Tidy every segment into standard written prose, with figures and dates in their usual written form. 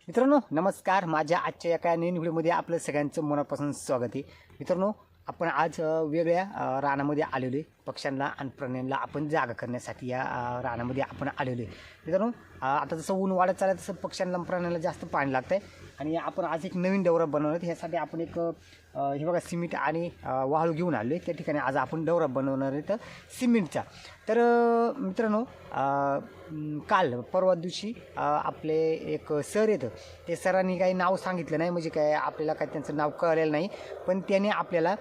मित्रांनो नमस्कार. माझ्या आजच्या एका नवीन व्हिडिओमध्ये आपलं सगळ्यांचं मनापासून स्वागत आहे. मित्रांनो आपण आज वेगळ्या रानामध्ये आलेलो आहे. पक्ष्यांना आणि प्राण्यांना आपण जागा करण्यासाठी या रानामध्ये आपण आलेलो आहे. मित्रांनो आता जसं ऊन वाढत चाललं तसं पक्ष्यांना प्राण्यांना जास्त पाणी लागतं आहे आणि आपण आज एक नवीन डवरा बनवणार आहे. ह्यासाठी आपण एक हे बघा सिमेंट आणि वाळू घेऊन आलो आहे. त्या ठिकाणी आज आपण डवरा बनवणार आहे तर सिमेंटचा. तर मित्रांनो काल परवा दिवशी आपले एक सर येतं, ते सरांनी काही नाव सांगितलं नाही, म्हणजे काय आपल्याला काही त्यांचं नाव कळलेलं नाही, पण त्याने आपल्याला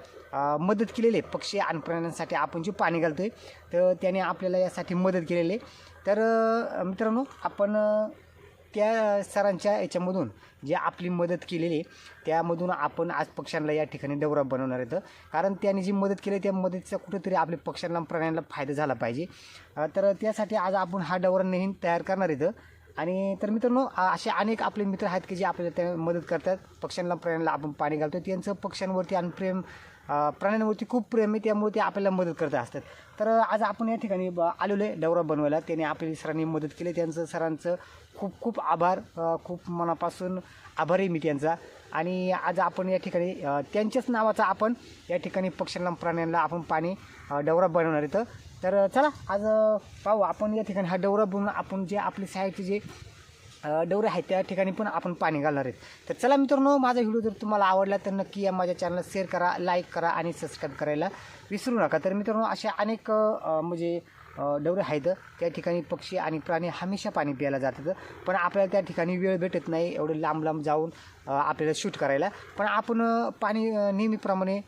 मदत केलेली आहे. पक्षी आणि प्राण्यांसाठी आपण जे पाणी घालतो आहे तर त्याने आपल्याला यासाठी मदत केलेली आहे. तर मित्रांनो आपण त्या सरांच्या याच्यामधून जे आपली मदत केलेली आहे त्यामधून आपण आज पक्ष्यांना या ठिकाणी डवरा बनवणार आहेत. कारण त्याने जी मदत केली त्या मदतीचा कुठेतरी आपल्या पक्ष्यांना प्राण्यांना फायदा झाला पाहिजे. तर त्यासाठी आज आपण हा डवरा नवीन तयार करणार आहेत. आणि तर मित्रांनो असे अनेक आपले मित्र आहेत की जे आपल्याला त्या मदत करतात. पक्ष्यांना प्राण्यांना आपण पाणी घालतो, त्यांचं पक्ष्यांवरती आणि प्राण्यांवरती खूप प्रेम आहे, त्यामुळे ते आपल्याला मदत करत असतात. तर आज आपण या ठिकाणी आलेलो आहे डवरा बनवायला. त्याने आपल्या सरांनी मदत केली, त्यांचं सरांचं खूप खूप आभार, खूप मनापासून आभारी मी त्यांचा. आणि आज आपण या ठिकाणी त्यांच्याच नावाचा आपण या ठिकाणी पक्ष्यांना प्राण्यांना आपण पाणी डवरा बनवणार आहेत. तर चला आज पाहू आपण या ठिकाणी हा डवरा बनवून आपण जे आपले साईडचे जे डवरे आहेत त्या ठिकाणी पण आपण पाणी घालणार आहेत. तर चला मित्रांनो, माझा व्हिडिओ जर तुम्हाला आवडला तर नक्की या माझ्या चॅनलला शेअर करा, लाईक करा आणि सबस्क्राईब करायला विसरू नका. तर मित्रांनो अशा अनेक म्हणजे डवरे आहेत त्या ठिकाणी पक्षी आणि प्राणी हमेशा पाणी प्यायला जातात, पण आपल्याला त्या ठिकाणी वेळ भेटत नाही एवढे लांब लांब जाऊन आपल्याला शूट करायला. पण आपण पाणी नेहमीप्रमाणे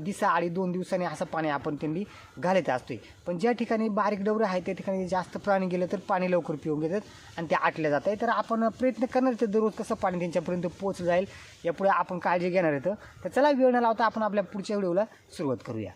दिवसा आणि 2 दिवसांनी असं पाणी आपण त्यांनी घालत असतोय. पण ज्या ठिकाणी बारीक डवरे आहेत त्या ठिकाणी जास्त प्राणी गेले तर पाणी लवकर पिऊन घेतात आणि ते आटल्या जात आहे. तर आपण प्रयत्न करणार आहेत दररोज कसं पाणी त्यांच्यापर्यंत पोहोचलं जाईल यापुढे आपण काळजी घेणार आहेत. तर चला वेळ न लावता आपण आपल्या पुढच्या व्हिडिओला सुरुवात करूया.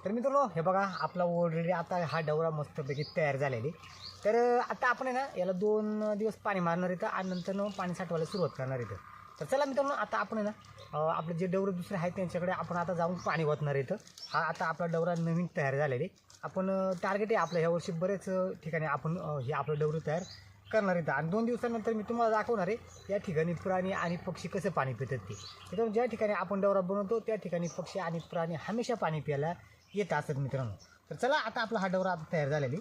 तर मित्रांनो हे बघा आपला ऑलरेडी आता हा डवरा मस्तपैकी तयार झालेली. तर आता आपण आहे ना याला 2 दिवस पाणी मारणार इथं आणि नंतर पाणी साठवायला सुरुवात करणार इथं. तर चला मित्रांनो आता आपण आहे ना आपले जे डवरे दुसरे आहेत त्यांच्याकडे आपण आता जाऊन पाणी ओतणार इथं. हा आता आपला डवरा नवीन तयार झालेले. आपण टार्गेट आहे आपलं ह्या वर्षी बरेच ठिकाणी आपण हे आपलं डवरं तयार करणार आहे. आणि 2 दिवसानंतर मी तुम्हाला दाखवणार आहे या ठिकाणी प्राणी आणि पक्षी कसं पाणी पितात ते. मित्रांनो, ज्या ठिकाणी आपण डवरा बनवतो त्या ठिकाणी पक्षी आणि प्राणी हमेशा पाणी प्यायला येत असतात मित्रांनो. तर चला, आता आपला हा डवरा आता तयार झालेली.